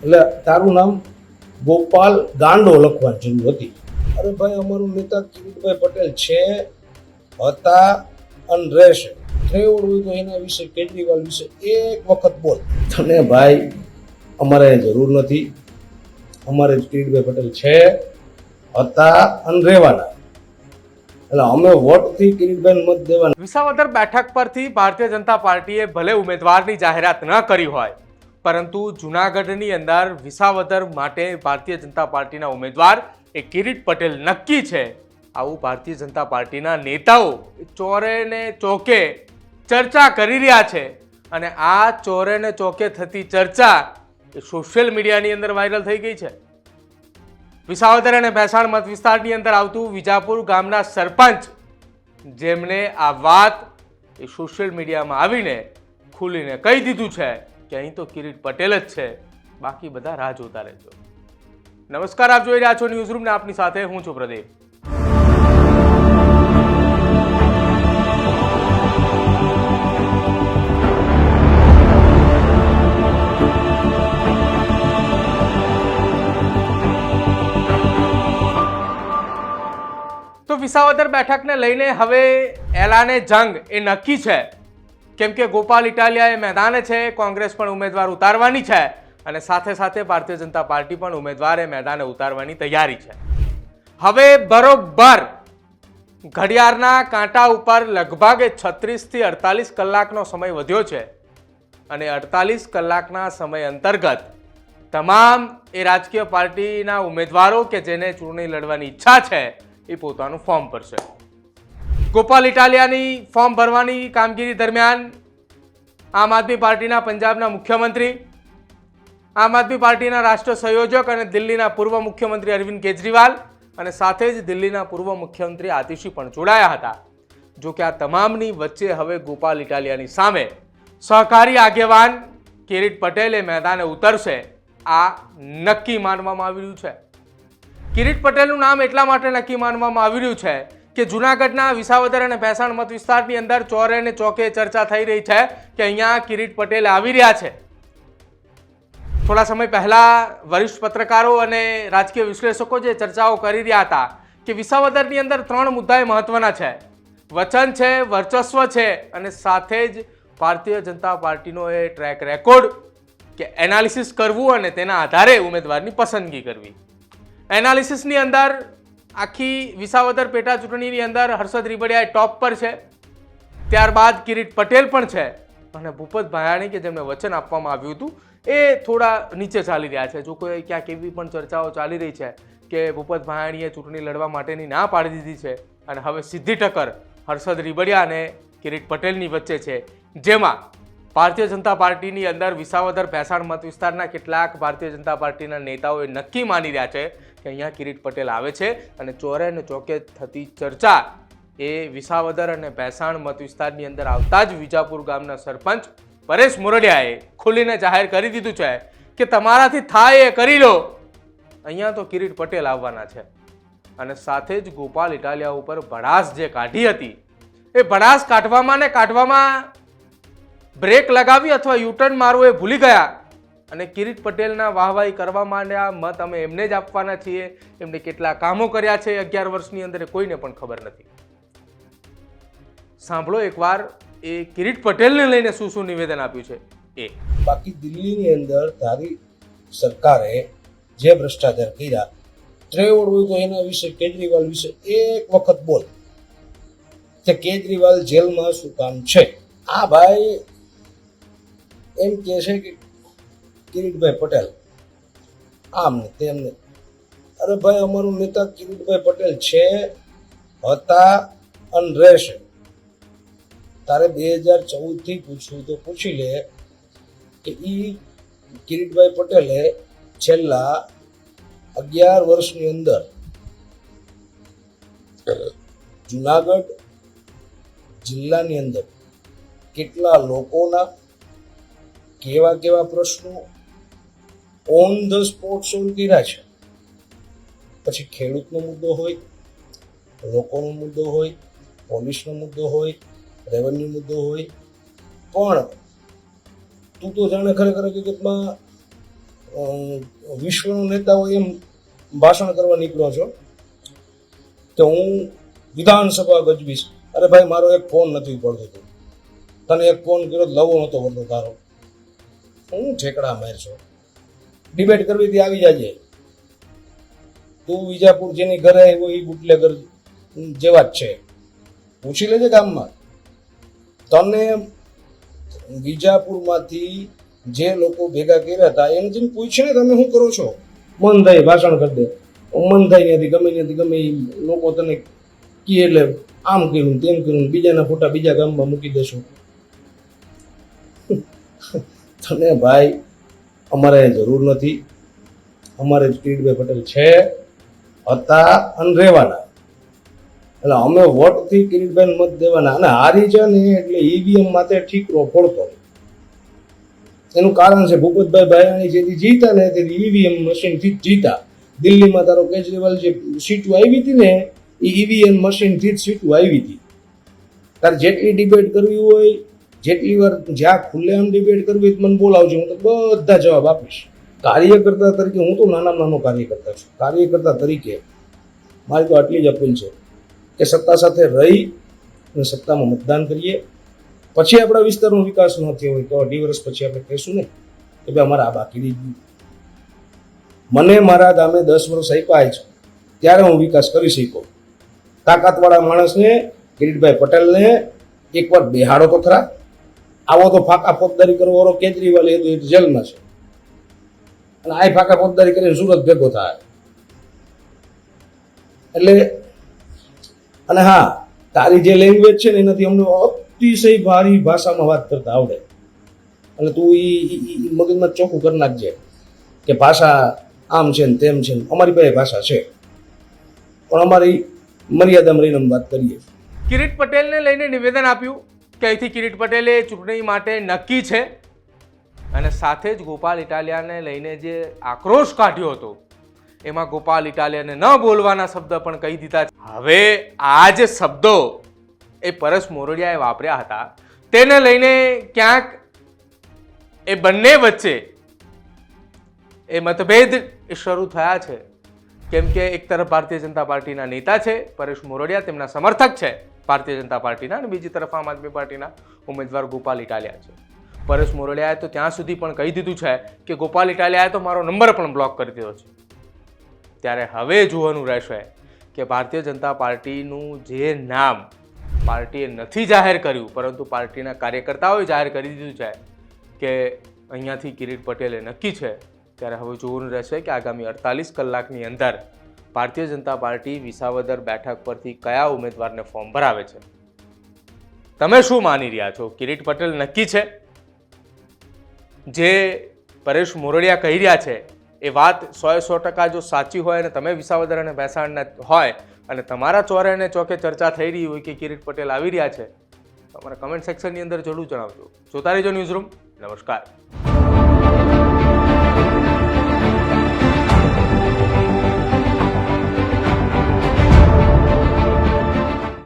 એટલે તારું નામ ગોપાલ ગાંડો લખવાની જરૂર હતી. અરે ભાઈ, અમારું નેતા કિરીટભાઈ પટેલ છે, હતા અને રહેશે. થયું હોય તો એના વિશે, કેજરીવાલ વિશે એક વખત બોલ. તને ભાઈ અમારે જરૂર નથી. અમારે કિરીટભાઈ પટેલ છે, હતા અને રહેવાના. એટલે અમે વોટથી કિરીટભાઈને મત દેવાના. વિસાવદર બેઠક પરથી ભારતીય જનતા પાર્ટીએ ભલે ઉમેદવારની જાહેરાત ન કરી હોય, પરંતુ જૂનાગઢની અંદર વિસાવદર માટે ભારતીય જનતા પાર્ટીના ઉમેદવાર એ કિરીટ પટેલ નક્કી છે. આવું ભારતીય જનતા પાર્ટીના નેતાઓ ચોરે ને ચોકે ચર્ચા કરી રહ્યા છે. અને આ ચોરે ને ચોકે થતી ચર્ચા એ સોશિયલ મીડિયાની અંદર વાયરલ થઈ ગઈ છે. વિસાવદર અને ભેસાણ મત વિસ્તારની અંદર આવતું વિજાપુર ગામના સરપંચ, જેમણે આ વાત એ સોશિયલ મીડિયામાં આવીને ખુલીને કહી દીધું છે કે અહીં તો કિરીટ પટેલ જ છે, બાકી બધા રાહ જોતા રહેજો. નમસ્કાર, આપ જોઈ રહ્યા છો ન્યૂઝ રૂમ ને આપની સાથે હું છું પ્રદીપ. તો વિસાવદર બેઠકને લઈને હવે એલાને જંગ એ નક્કી છે, કેમ કે ગોપાલ ઇટાલિયા એ મેદાને છે, કોંગ્રેસ પણ ઉમેદવાર ઉતારવાની છે અને સાથે સાથે ભારતીય જનતા પાર્ટી પણ ઉમેદવાર એ મેદાને ઉતારવાની તૈયારી છે. હવે બરોબર ઘડિયાળના કાંટા ઉપર લગભગ 36 થી 48 કલાકનો સમય વધ્યો છે અને 48 કલાકના સમય અંતર્ગત તમામ એ રાજકીય પાર્ટીના ઉમેદવારો કે જેને ચૂંટણી લડવાની ઈચ્છા છે એ પોતાનું ફોર્મ ભરશે. ગોપાલ ઇટાલિયાની ફોર્મ ભરવાની કામગીરી દરમિયાન આમ આદમી પાર્ટીના પંજાબના મુખ્યમંત્રી, આમ આદમી પાર્ટીના રાષ્ટ્ર સંયોજક અને દિલ્હીના પૂર્વ મુખ્યમંત્રી અરવિંદ કેજરીવાલ અને સાથે જ દિલ્હીના પૂર્વ મુખ્યમંત્રી આતિશી પણ જોડાયા હતા. જો કે આ તમામની વચ્ચે હવે ગોપાલ ઇટાલિયાની સામે સહકારી આગેવાન કિરીટ પટેલ એ મેદાને ઉતરશે, આ નક્કી માનવામાં આવી રહ્યું છે. કિરીટ પટેલનું નામ એટલા માટે નક્કી માનવામાં આવી રહ્યું છે કે જૂનાગઢના વિસાવદર અને ભેસાણ મત વિસ્તારની અંદર ચોરે ને ચોકે ચર્ચા થઈ રહી છે કે અહીંયા કિરીટ પટેલ આવી રહ્યા છે. થોડા સમય પહેલા વરિષ્ઠ પત્રકારો અને રાજકીય વિશ્લેષકો જે ચર્ચાઓ કરી રહ્યા હતા કે વિસાવદરની અંદર 3 મુદ્દા મહત્વના છે: વચન છે, વર્ચસ્વ છે અને સાથે જ ભારતીય જનતા પાર્ટીનો એ ટ્રેક રેકોર્ડ કે એનાલિસિસ કરવું અને તેના આધારે ઉમેદવારની પસંદગી કરવી. એનાલિસિસની અંદર આખી વિસાવદર પેટા ચૂંટણીની અંદર હર્ષદ રીબડિયા ટોપ પર છે, ત્યારબાદ કિરીટ પટેલ પણ છે અને ભૂપત ભાયાણી કે જેમને વચન આપવામાં આવ્યું હતું એ થોડા નીચે ચાલી રહ્યા છે. જો કોઈ ક્યાંક એવી પણ ચર્ચાઓ ચાલી રહી છે કે ભૂપત ભાયાણીએ ચૂંટણી લડવા માટેની ના પાડી દીધી છે અને હવે સીધી ટક્કર હર્ષદ રીબડિયા અને કિરીટ પટેલની વચ્ચે છે, જેમાં ભારતીય જનતા પાર્ટીની અંદર વિસાવદર ભેસાણ મત વિસ્તારના કેટલાક ભારતીય જનતા પાર્ટીના નેતાઓ એ નક્કી માની રહ્યા છે કે અહીંયા કિરીટ પટેલ આવે છે અને ચોરે અને ચોકે થતી ચર્ચા એ વિસાવદર અને ભેસાણ મત વિસ્તારની અંદર આવતા જ વિજાપુર ગામના સરપંચ પરેશ મોરડિયાએ ખુલીને જાહેર કરી દીધું છે કે તમારાથી થાય એ કરી લો, અહીંયા તો કિરીટ પટેલ આવવાના છે. અને સાથે જ ગોપાલ ઇટાલિયા ઉપર ભડાસ જે કાઢી હતી એ ભડાસ કાઢવામાં બ્રેક લગાવી અથવા યુટર્ન મારવું એ ભૂલી ગયા અને કિરીટ પટેલના વાહવાહી કરવા માંડ્યા. મત અમે એમને જ આપવાના છીએ, એમને કેટલા કામો કર્યા છે 11 વર્ષની અંદર કોઈને પણ ખબર નથી. સાંભળો એકવાર એ કિરીટ પટેલને લઈને શું નિવેદન આપ્યું છે એ. બાકી દિલ્હીની અંદર તારી સરકારે જે ભ્રષ્ટાચાર કર્યા, ટ્રેવડ હોય તો એના વિશે, કેજરીવાલ વિશે એક વખત બોલ કે કેજરીવાલ જેલમાં શું કામ છે. આ ભાઈ એમ કહે છે કે કિરીટભાઈ પટેલ આમ ને તેમ ને. અરે ભાઈ, અમારું નેતા કિરીટભાઈ પટેલ છે, હતા અને રહેશે. તારે 2014 થી પૂછવું તો પૂછી લે કે ઈ કિરીટભાઈ પટેલે છેલ્લા 11 વર્ષની અંદર જુનાગઢ જિલ્લાની અંદર કેટલા લોકોના કેવા પ્રશ્નો ઓન ધ સ્પોટ સોલ્વ કર્યા છે. પછી ખેડૂતનો મુદ્દો હોય, લોકોનો મુદ્દો હોય, પોલીસનો મુદ્દો હોય, રેવન્યુ મુદ્દો હોય, પણ તું તો જાણે ખરેખર હકીકતમાં વિશ્વનો નેતા હોય એમ ભાષણ કરવા નીકળ્યો છો કે હું વિધાનસભા ગજવીશ. અરે ભાઈ, મારો એક ફોન નથી પડતો, તને એક ફોન કર્યો લવો નતો પડતો તારો, હું ઠેકડા મારશો. ડિબેટ કરવી હતી આવી જાજે. તું વિજાપુર જેની ઘરે આવ્યો એ બુટલેગર જેવા જ છે, પૂછી લેજે ગામમાં. તને વિજાપુરમાંથી જે લોકો ભેગા કર્યા હતા એને જેને પૂછીને તમે શું કરો છો, મન થાય ભાષણ કરી દે, મન થાય ત્યાંથી ગમે એ લોકો તને કહે એટલે આમ કર્યું તેમ કર્યું, બીજાના ફોટા બીજા ગામમાં મૂકી દેશો. તને ભાઈ અમારે જરૂર નથી. અમારે કિરીટભાઈ પટેલ છે, હતા અને રહેવાના. એટલે અમે વોટથી કિરીટભાઈને મત દેવાના. અને હારી છે ને એટલે ઈવીએમ માટે ઠીકરો ફોડતો. એનું કારણ છે ભૂપતભાઈ ભાયાણી જેથી જીતા ને તેથી ઈવીએમ મશીનથી જ જીતા. દિલ્હીમાં તારો કેજરીવાલ જે સીટો આવી હતી ને એ ઈવીએમ મશીનથી જ સીટો આવી હતી. તારે જેટલી ડિબેટ કરવી હોય, જેટલી વાર જ્યાં ખુલ્લેઆમ ડિબેટ કરવી હોય મને બોલાવજો, હું તો બધા જવાબ આપીશ. કાર્યકર્તા તરીકે હું તો નાનો કાર્યકર્તા છું. કાર્યકર્તા તરીકે મારી તો આટલી જ અપીલ છે કે સત્તા સાથે રહી અને સત્તામાં મતદાન કરીએ. પછી આપણા વિસ્તારનો વિકાસ ન થયો હોય તો 2 વર્ષ પછી આપણે કહીશું ને કે ભાઈ અમારે આ બાકી રહી ગયું. મને મારા ગામે 10 વર્ષ આપ્યા છે ત્યારે હું વિકાસ કરી શક્યો. તાકાતવાળા માણસને, કિરીટભાઈ પટેલને એકવાર બેહાડો તો ખરા. આવો તો ફાકા ફોજદારી કરવાનો કેજરીવાલ એ તો જેલમાં છે, અને આ ફાકા ફોજદારી કરીને સુરત ભેગો થાય. એટલે અને હા, તારી જે લેંગ્વેજ છે ને એનાથી અમને અતિશય ભારી ભાષામાં વાત કરતા આવડે. અને તું એ મગજમાં ચોખ્ખું કરી નાખજે કે ભાષા આમ છે ને તેમ છે. અમારી પાસે ભાષા છે પણ અમારી મર્યાદામાં રહીને વાત કરીએ. કિરીટ પટેલને લઈને નિવેદન આપ્યું કે અહીંથી કિરીટ પટેલે ચૂંટણી માટે નક્કી છે, અને સાથે જ ગોપાલ ઇટાલિયાને લઈને જે આક્રોશ કાઢ્યો હતો એમાં ગોપાલ ઇટાલિયાને ન બોલવાના શબ્દ પણ કહી દીધા છે. હવે આ જે શબ્દો એ પરેશ મોરડિયાએ વાપર્યા હતા તેને લઈને ક્યાંક એ બંને વચ્ચે એ મતભેદ શરૂ થયા છે. કેમ કે એક તરફ ભારતીય જનતા પાર્ટીના નેતા છે પરેશ મોરડિયા, તેમના સમર્થક છે ભારતીય જનતા પાર્ટીના, અને બીજી તરફ આમ આદમી પાર્ટીના ઉમેદવાર ગોપાલ ઇટાલિયા છે. પરેશ મોરડિયાએ તો ત્યાં સુધી પણ કહી દીધું છે કે ગોપાલ ઇટાલિયાએ તો મારો નંબર પણ બ્લોક કરી દીધો છે. ત્યારે હવે જોવાનું રહેશે કે ભારતીય જનતા પાર્ટીનું જે નામ પાર્ટીએ નથી જાહેર કર્યું પરંતુ પાર્ટીના કાર્યકર્તાઓએ જાહેર કરી દીધું છે કે અહીંયાથી કિરીટ પટેલે નક્કી છે. ત્યારે હવે જોવાનું રહેશે કે આગામી 48 કલાકની અંદર ભારતીય જનતા પાર્ટી વિસાવદર બેઠક પરથી કયા ઉમેદવારને ફોર્મ ભરાવે છે. તમે શું માની રહ્યા છો? કિરીટ પટેલ નક્કી છે? જે પરેશ મોરડિયા કહી રહ્યા છે એ વાત 100% જો સાચી હોય અને તમે વિસાવદર અને ભેસાણના હોય અને તમારા ચોરે અને ચોકે ચર્ચા થઈ રહી હોય કે કિરીટ પટેલ આવી રહ્યા છે, તો અમારા કમેન્ટ સેક્શનની અંદર જરૂર જણાવજો. જોતા રહેજો ન્યૂઝરૂમ. નમસ્કાર.